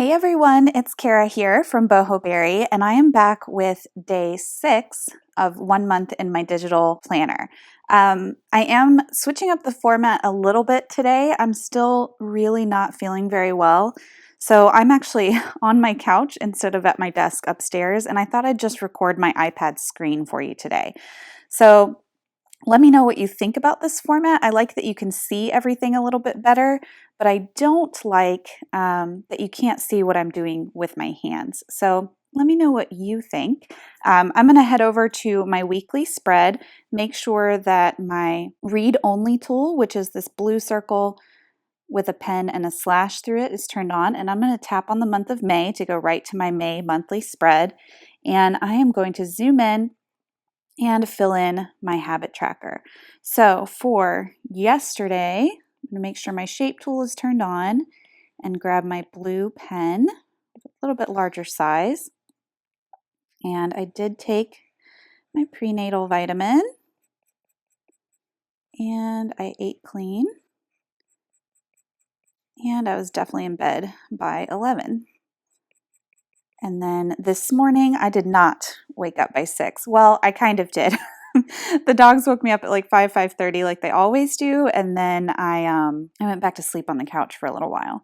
Hey everyone, it's Kara here from Boho, and I am back with day 6 of 1 month in my digital planner. I am switching up the format a little bit today. I'm still really not feeling very well. So I'm actually on my couch instead of at my desk upstairs, and I thought I'd just record my iPad screen for you today. So let me know what you think about this format. I like that you can see everything a little bit better, but I don't like that you can't see what I'm doing with my hands. So let me know what you think. I'm going to head over to my weekly spread, make sure that my read-only tool, which is this blue circle with a pen and a slash through it, is turned on, and I'm going to tap on the month of May to go right to my May monthly spread, and I am going to zoom in and fill in my habit tracker. So for yesterday, I'm going to make sure my shape tool is turned on and grab my blue pen, a little bit larger size. And I did take my prenatal vitamin and I ate clean. And I was definitely in bed by 11. And then this morning, I did not wake up by 6. Well, I kind of did. The dogs woke me up at like 5:30 like they always do, and then I went back to sleep on the couch for a little while.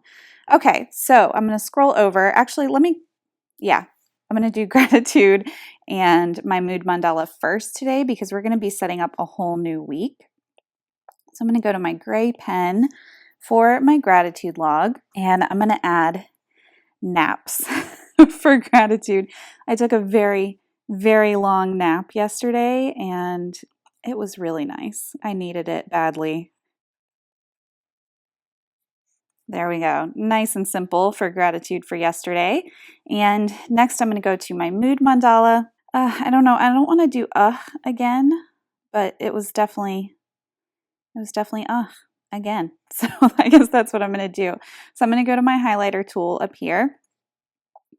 Okay, so I'm going to scroll over. Actually, I'm going to do gratitude and my mood mandala first today because we're going to be setting up a whole new week. So I'm going to go to my gray pen for my gratitude log, and I'm going to add naps for gratitude. I took a very long nap yesterday and it was really nice. I needed it badly. There we go. Nice and simple for gratitude for yesterday. And next I'm going to go to my mood mandala. I don't know. I don't want to do again, but it was definitely again. So I guess that's what I'm going to do. So I'm going to go to my highlighter tool up here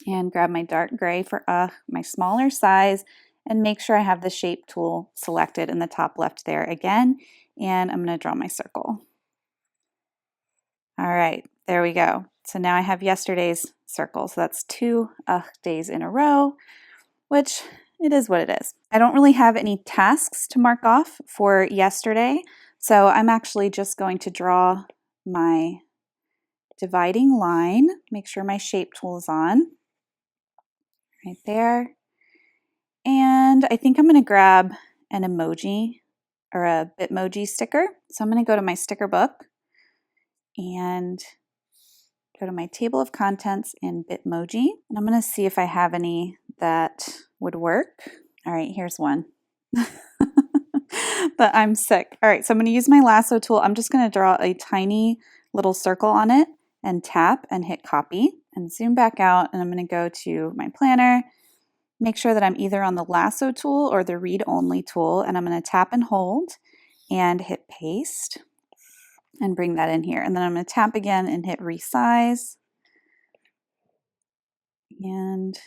and grab my dark gray for my smaller size, and make sure I have the shape tool selected in the top left there again, and I'm going to draw my circle. All right, there we go. So now I have yesterday's circle. So that's 2 days in a row, which it is what it is. I don't really have any tasks to mark off for yesterday, so I'm actually just going to draw my dividing line, make sure my shape tool is on. Right there. And I think I'm going to grab an emoji or a Bitmoji sticker. So I'm going to go to my sticker book and go to my table of contents in Bitmoji. And I'm going to see if I have any that would work. All right, here's one. But I'm sick. All right, so I'm going to use my lasso tool. I'm just going to draw a tiny little circle on it and tap and hit copy and zoom back out. And I'm going to go to my planner. Make sure that I'm either on the lasso tool or the read-only tool, and I'm going to tap and hold and hit paste and bring that in here. And then I'm going to tap again and hit resize. And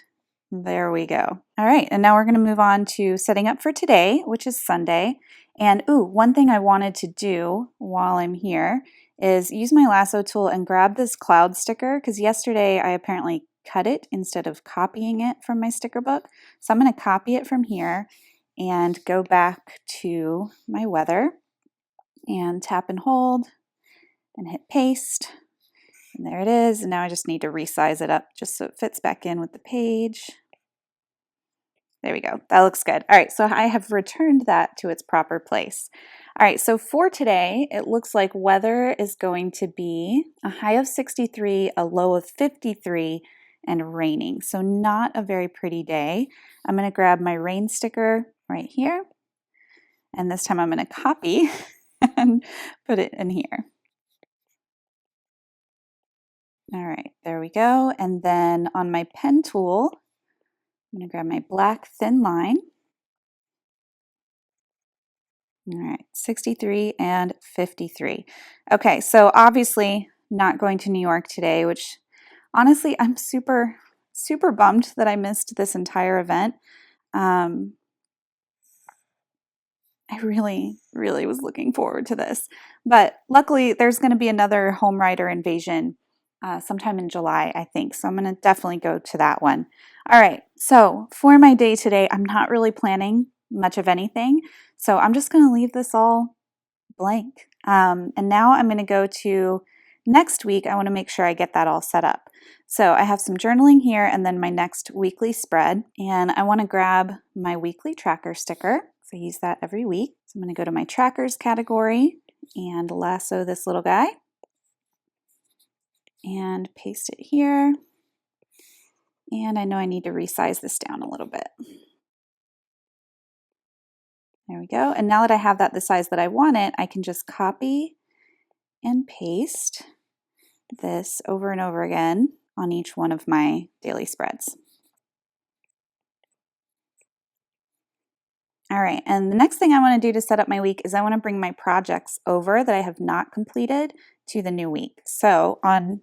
there we go. All right, and now we're going to move on to setting up for today, which is Sunday. And one thing I wanted to do while I'm here is use my lasso tool and grab this cloud sticker, because yesterday I apparently cut it instead of copying it from my sticker book. So I'm going to copy it from here and go back to my weather and tap and hold and hit paste. And there it is. And now I just need to resize it up just so it fits back in with the page. There we go. That looks good. All right, so I have returned that to its proper place. All right, so for today, it looks like weather is going to be a high of 63, a low of 53, and raining. So not a very pretty day. I'm going to grab my rain sticker right here, and this time I'm going to copy and put it in here. All right, there we go. And then on my pen tool, I'm going to grab my black thin line. All right, 63 and 53. Okay, so obviously not going to New York today, which honestly, I'm super bummed that I missed this entire event. I really was looking forward to this. But luckily, there's going to be another home writer invasion sometime in July, I think. So I'm going to definitely go to that one. All right, so for my day today, I'm not really planning much of anything. So I'm just going to leave this all blank. And now I'm going to go to next week. I want to make sure I get that all set up. So I have some journaling here and then my next weekly spread. And I want to grab my weekly tracker sticker. So I use that every week. So I'm going to go to my trackers category and lasso this little guy and paste it here. And I know I need to resize this down a little bit. There we go. And now that I have that the size that I want it, I can just copy and paste this over and over again on each one of my daily spreads. All right, and the next thing I want to do to set up my week is I want to bring my projects over that I have not completed to the new week. So on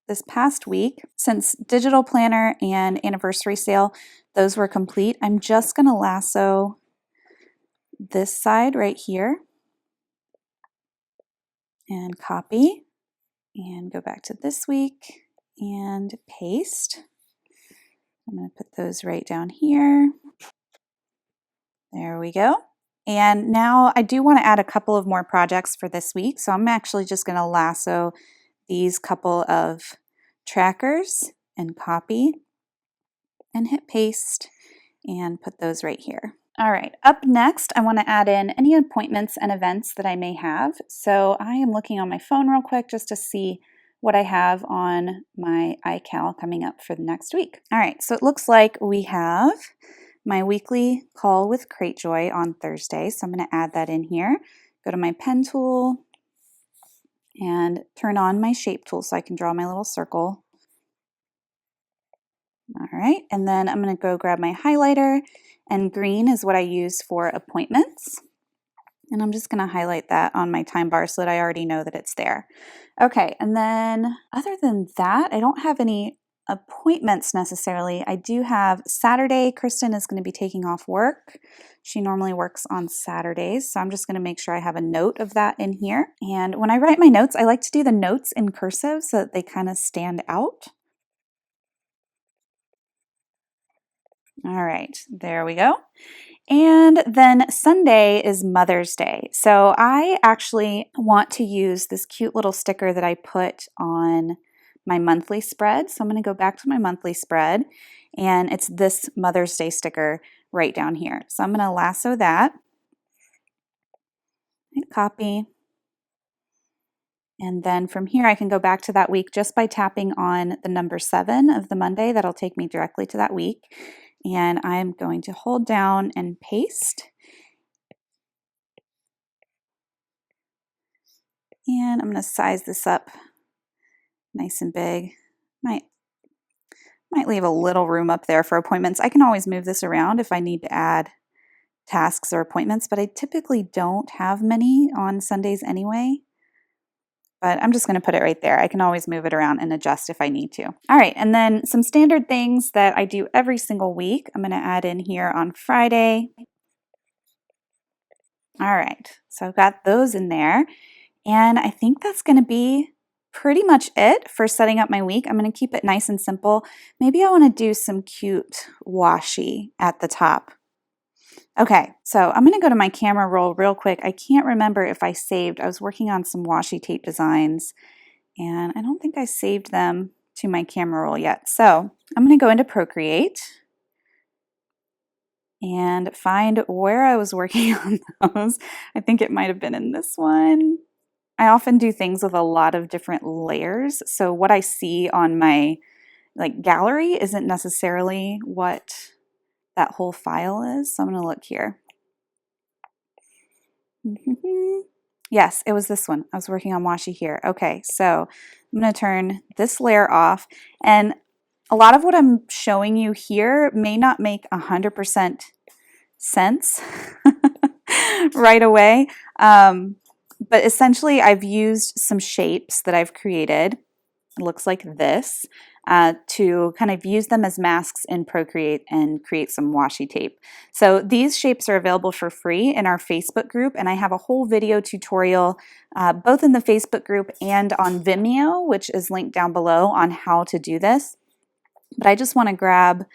this past week, since digital planner and anniversary sale, those were complete, I'm just going to lasso this side right here and copy and go back to this week and paste. I'm going to put those right down here. There we go. And now I do want to add a couple of more projects for this week. So I'm actually just going to lasso these couple of trackers and copy and hit paste and put those right here. All right, up next, I want to add in any appointments and events that I may have. So I am looking on my phone real quick just to see what I have on my iCal coming up for the next week. All right, so it looks like we have my weekly call with Cratejoy on Thursday. So I'm going to add that in here. Go to my pen tool and turn on my shape tool so I can draw my little circle. All right, and then I'm going to go grab my highlighter, and green is what I use for appointments. And I'm just going to highlight that on my time bar so that I already know that it's there. Okay, and then other than that, I don't have any appointments necessarily. I do have Saturday. Kristen is going to be taking off work. She normally works on Saturdays, so I'm just going to make sure I have a note of that in here. And when I write my notes, I like to do the notes in cursive so that they kind of stand out. All right, there we go. And then Sunday is Mother's Day. So I actually want to use this cute little sticker that I put on my monthly spread. So I'm going to go back to my monthly spread, and it's this Mother's Day sticker right down here. So I'm going to lasso that and copy. And then from here, I can go back to that week just by tapping on the number 7 of the Monday. That'll take me directly to that week. And I'm going to hold down and paste. And I'm going to size this up nice and big. Might leave a little room up there for appointments. I can always move this around if I need to add tasks or appointments, but I typically don't have many on Sundays anyway. But I'm just going to put it right there. I can always move it around and adjust if I need to. All right, and then some standard things that I do every single week, I'm going to add in here on Friday. All right, so I've got those in there. And I think that's going to be pretty much it for setting up my week. I'm going to keep it nice and simple. Maybe I want to do some cute washi at the top. Okay, so I'm going to go to my camera roll real quick. I can't remember if I saved. I was working on some washi tape designs, and I don't think I saved them to my camera roll yet. So I'm going to go into Procreate and find where I was working on those. I think it might have been in this one. I often do things with a lot of different layers, so what I see on my gallery isn't necessarily what that whole file is. So I'm going to look here. Yes, it was this one. I was working on washi here. Okay, so I'm going to turn this layer off, and a lot of what I'm showing you here may not make 100% sense right away, but essentially I've used some shapes that I've created. It looks like this. to kind of use them as masks in Procreate and create some washi tape. So these shapes are available for free in our Facebook group, and I have a whole video tutorial both in the Facebook group and on Vimeo, which is linked down below, on how to do this. But I just want to grab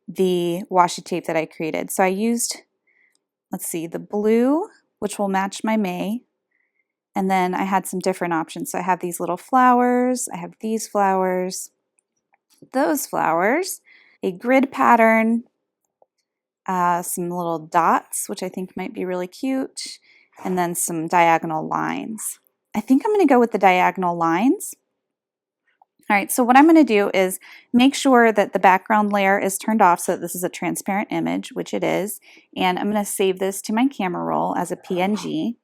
the washi tape that I created. So I used, let's see, the blue, which will match my May. And then I had some different options. So I have these little flowers, I have these flowers, those flowers, a grid pattern, some little dots, which I think might be really cute, and then some diagonal lines. I think I'm going to go with the diagonal lines. All right, so what I'm going to do is make sure that the background layer is turned off so that this is a transparent image, which it is, and I'm going to save this to my camera roll as a PNG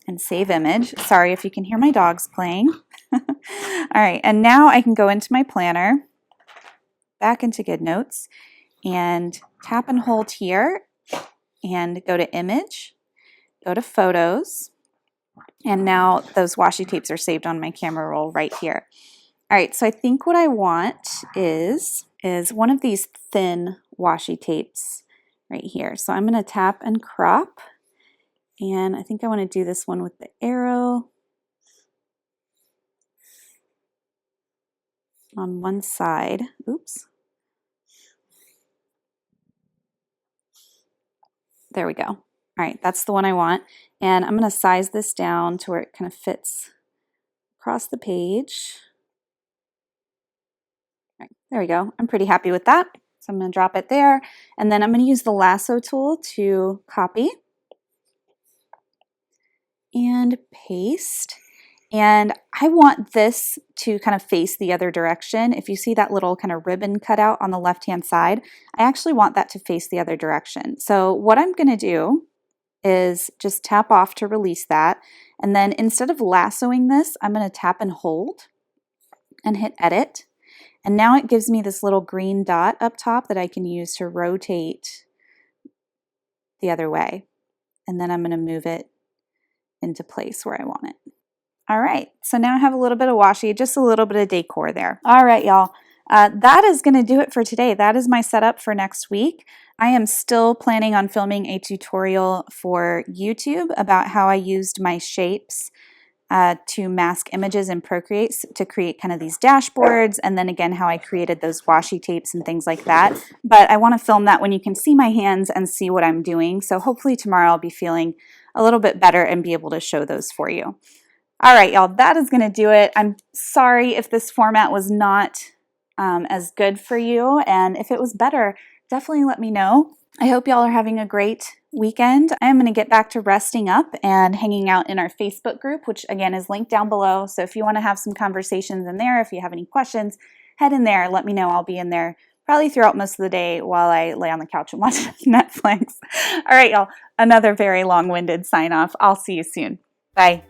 and save image. Sorry if you can hear my dogs playing. All right, and now I can go into my planner, back into GoodNotes, and tap and hold here and go to Image, go to Photos, and now those washi tapes are saved on my camera roll right here. All right, so I think what I want is one of these thin washi tapes right here. So I'm going to tap and crop, and I think I want to do this one with the arrow on one side. Oops. There we go. All right, that's the one I want. And I'm going to size this down to where it kind of fits across the page. All right, there we go. I'm pretty happy with that. So I'm going to drop it there. And then I'm going to use the lasso tool to copy and paste. And I want this to kind of face the other direction. If you see that little kind of ribbon cut out on the left-hand side, I actually want that to face the other direction. So what I'm going to do is just tap off to release that. And then instead of lassoing this, I'm going to tap and hold and hit edit. And now it gives me this little green dot up top that I can use to rotate the other way. And then I'm going to move it into place where I want it. All right, so now I have a little bit of washi, just a little bit of decor there. All right, y'all. That is going to do it for today. That is my setup for next week. I am still planning on filming a tutorial for YouTube about how I used my shapes to mask images in Procreate to create kind of these dashboards, and then again how I created those washi tapes and things like that. But I want to film that when you can see my hands and see what I'm doing. So hopefully tomorrow I'll be feeling a little bit better and be able to show those for you. All right, y'all, that is going to do it. I'm sorry if this format was not as good for you, and if it was better, definitely let me know. I hope y'all are having a great weekend. I am going to get back to resting up and hanging out in our Facebook group, which again is linked down below. So if you want to have some conversations in there, if you have any questions, head in there. Let me know. I'll be in there probably throughout most of the day while I lay on the couch and watch Netflix. All right, y'all, another very long-winded sign off. I'll see you soon. Bye.